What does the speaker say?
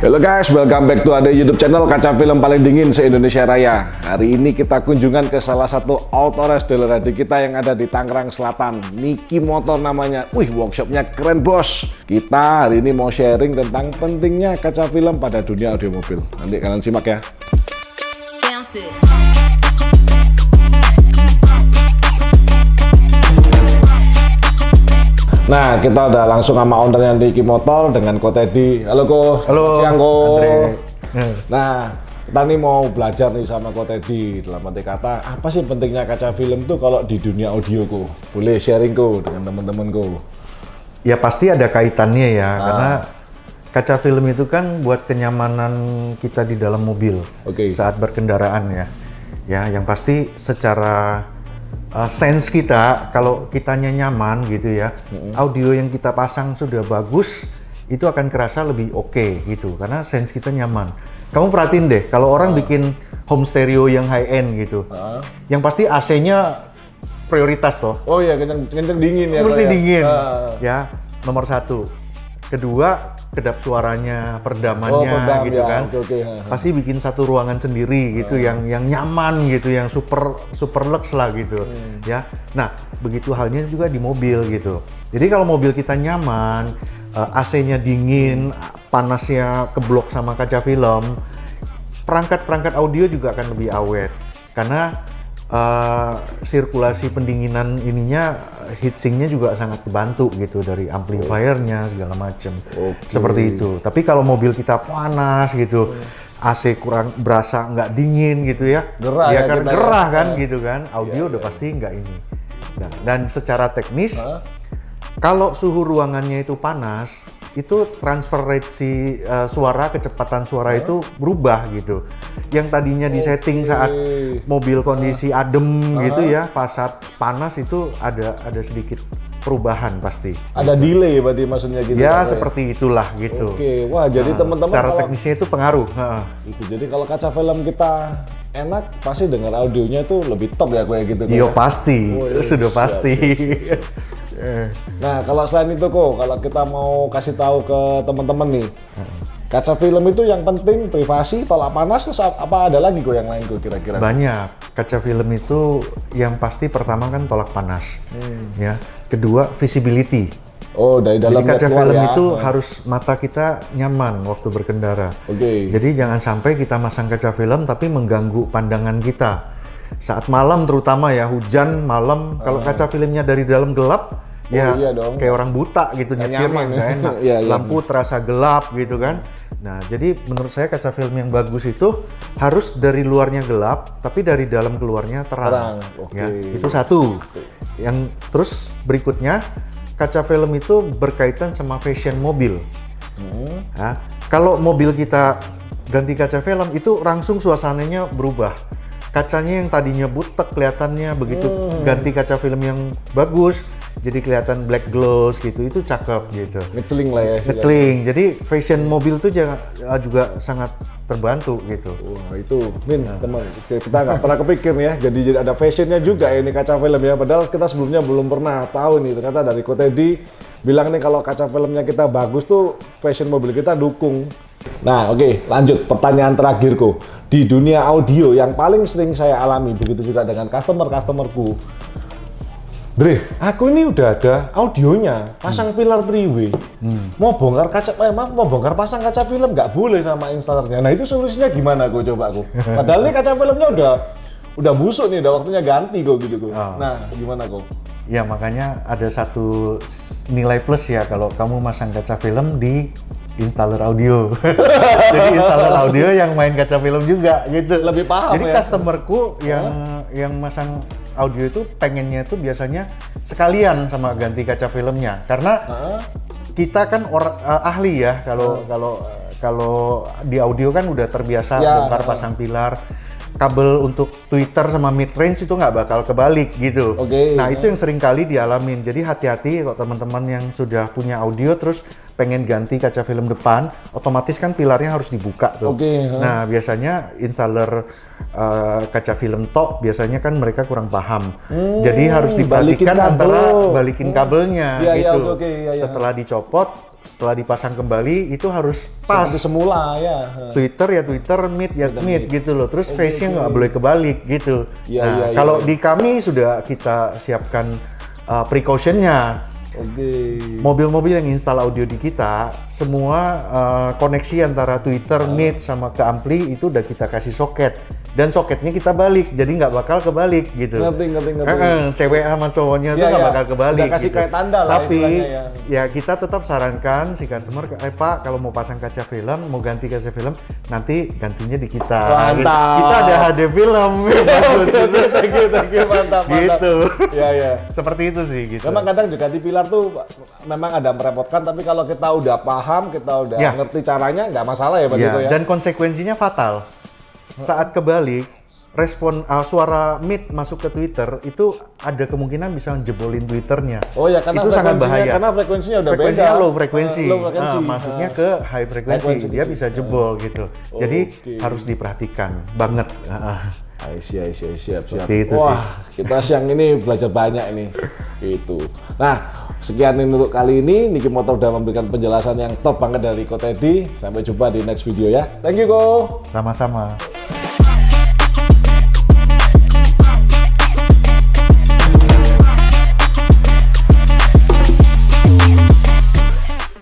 Halo guys, welcome back to ada YouTube channel Kaca Film Paling Dingin se-Indonesia Raya. Hari ini kita kunjungan ke salah satu autores dealer adik kita yang ada di Tangerang Selatan, Niki Motor namanya. Wih, workshopnya keren bos. Kita hari ini mau sharing tentang pentingnya kaca film pada dunia audio mobil. Nanti kalian simak ya. Nah, kita udah langsung sama ownernya Niki Motor dengan Ko Teddy. Halo Ko. Halo. Siang Ko. Andre. Nah, kita nih mau belajar nih sama Ko Teddy. Dalam arti kata, apa sih pentingnya kaca film tuh kalau di dunia audio Ko? Boleh sharing Ko dengan teman-teman Ko? Ya pasti ada kaitannya ya, karena kaca film itu kan buat kenyamanan kita di dalam mobil saat berkendaraan ya. Ya, yang pasti secara sense kita, kalau kitanya nyaman gitu ya, audio yang kita pasang sudah bagus, itu akan kerasa lebih oke gitu, karena sense kita nyaman. Kamu perhatiin deh, kalau orang bikin home stereo yang high end gitu, yang pasti AC-nya prioritas toh. Oh iya, kenceng dingin ya. Mesti dingin, ya nomor satu. Kedua, kedap suaranya, peredamannya gitu ya, kan. Pasti bikin satu ruangan sendiri gitu yang nyaman gitu, yang super lux lah gitu. Ya. Nah, begitu halnya juga di mobil gitu. Jadi kalau mobil kita nyaman, AC-nya dingin, panasnya keblok sama kaca film, perangkat-perangkat audio juga akan lebih awet. Karena sirkulasi pendinginan ininya, heatsinknya juga sangat dibantu gitu dari amplifiernya segala macam. Seperti itu. Tapi kalau mobil kita panas gitu, AC kurang berasa nggak dingin gitu ya, gerah ya ya kan, kita gerah ya. kan gitu kan, audio udah pasti nggak ini. Nah, dan secara teknis, kalau suhu ruangannya itu panas, itu transfer rate si suara, kecepatan suara itu berubah gitu. Yang tadinya disetting saat mobil kondisi adem gitu ya, pas saat panas itu ada sedikit perubahan pasti. Ada delay berarti maksudnya gitu. Ya seperti itulah gitu. Oke, wah jadi teman-teman secara kalau teknisnya itu pengaruh. Itu jadi kalau kaca film kita enak, pasti dengar audionya itu lebih top ya kayak gitu. Iya pasti, sudah pasti. Nah, kalau selain itu kok, kalau kita mau kasih tahu ke teman-teman nih, kaca film itu yang penting privasi, tolak panas, terus apa ada lagi kok yang lain kok kira-kira? Banyak. Kaca film itu yang pasti pertama kan tolak panas, ya. Kedua visibility. Oh, dari dalam. Jadi kaca film ya. itu harus mata kita nyaman waktu berkendara. Jadi jangan sampai kita masang kaca film tapi mengganggu pandangan kita. Saat malam terutama ya, hujan malam, kalau kaca filmnya dari dalam gelap, ya iya dong. kayak orang buta gitu nyetirnya, nggak enak. Lampu terasa gelap gitu kan. Nah, jadi menurut saya kaca film yang bagus itu harus dari luarnya gelap, tapi dari dalam keluarnya terang. Ya, itu satu. Yang terus berikutnya, kaca film itu berkaitan sama fashion mobil. Nah, kalau mobil kita ganti kaca film itu langsung suasananya berubah. Kacanya yang tadinya butek kelihatannya, begitu ganti kaca film yang bagus, jadi kelihatan black gloss gitu, itu cakep gitu. Ngeceling lah ya. Ngeceling, jadi fashion mobil tuh juga sangat terbantu gitu. Wah itu, Min, teman, kita nggak pernah kepikir nih ya, jadi ada fashionnya juga ini kaca film ya, padahal kita sebelumnya belum pernah tahu nih, ternyata dari Ko Teddy bilang nih kalau kaca filmnya kita bagus tuh fashion mobil kita dukung. Nah oke, lanjut pertanyaan terakhirku. Di dunia audio yang paling sering saya alami, begitu juga dengan customerku. Dre, aku ini udah ada audionya, pasang pilar 3W. Mau bongkar mau bongkar pasang kaca film nggak boleh sama installernya. Nah itu solusinya gimana kok coba aku? Padahal nih kaca filmnya udah busuk nih, udah waktunya ganti kok gitu kok. Nah gimana kok? Ya makanya ada satu nilai plus ya kalau kamu masang kaca film di installer audio. Jadi installer audio yang main kaca film juga gitu. Lebih paham. Jadi ya? customerku yang masang audio itu pengennya itu biasanya sekalian sama ganti kaca filmnya. Karena kita kan ahli ya kalau di audio kan udah terbiasa bongkar pasang pilar. Kabel untuk tweeter sama mid range itu nggak bakal kebalik gitu. Nah itu yang sering kali dialamin. Jadi hati-hati kalau teman-teman yang sudah punya audio terus pengen ganti kaca film depan, otomatis kan pilarnya harus dibuka tuh. Nah biasanya installer kaca film tok biasanya kan mereka kurang paham. Jadi harus diperhatikan antara balikin kabelnya gitu. Setelah dicopot setelah dipasang kembali itu harus pas. Seperti semula ya. Twitter ya Twitter, Meet ya Meet gitu loh. Terus face-nya nggak boleh kebalik gitu. Iya, Nah, iya, kalau iya. di kami sudah kita siapkan precaution-nya. Oke. Mobil-mobil yang install audio di kita, semua koneksi antara Twitter, Meet sama ke ampli itu udah kita kasih soket. Dan soketnya kita balik, jadi nggak bakal kebalik gitu. Ngerti. Cewek sama cowoknya tuh Iya, nggak iya. bakal kebalik. Udah kasih gitu. kayak tanda lah Tapi istilahnya ya kita tetap sarankan si customer, Pak kalau mau pasang kaca film, mau ganti kaca film, nanti gantinya di kita. Mantap. Kita ada HD film. Bagus. Thank you, mantap. Gitu. Iya. Seperti itu sih gitu. Memang kadang juga di pilar tuh memang ada merepotkan, tapi kalau kita udah paham, kita udah Ya. ngerti caranya, nggak masalah ya Pak Diko ya. Dan konsekuensinya fatal. Saat kebalik, respon suara Meet masuk ke Twitter itu ada kemungkinan bisa jebolin Twitternya. Oh ya, karena itu sangat bahaya. Karena frekuensinya udah Frekuensinya beda. low frekuensi. Low frekuensi. Masuknya ke high frekuensi. Frekuensi Dia gitu. bisa jebol gitu. Jadi Oke. harus diperhatikan banget. Siap. Seperti itu sih. Wah, kita siang ini belajar banyak ini. Itu. Nah, sekian ini untuk kali ini. Niki Motor udah memberikan penjelasan yang top banget dari Ko Teddy. Sampai jumpa di next video ya. Thank you, Ko. Sama-sama.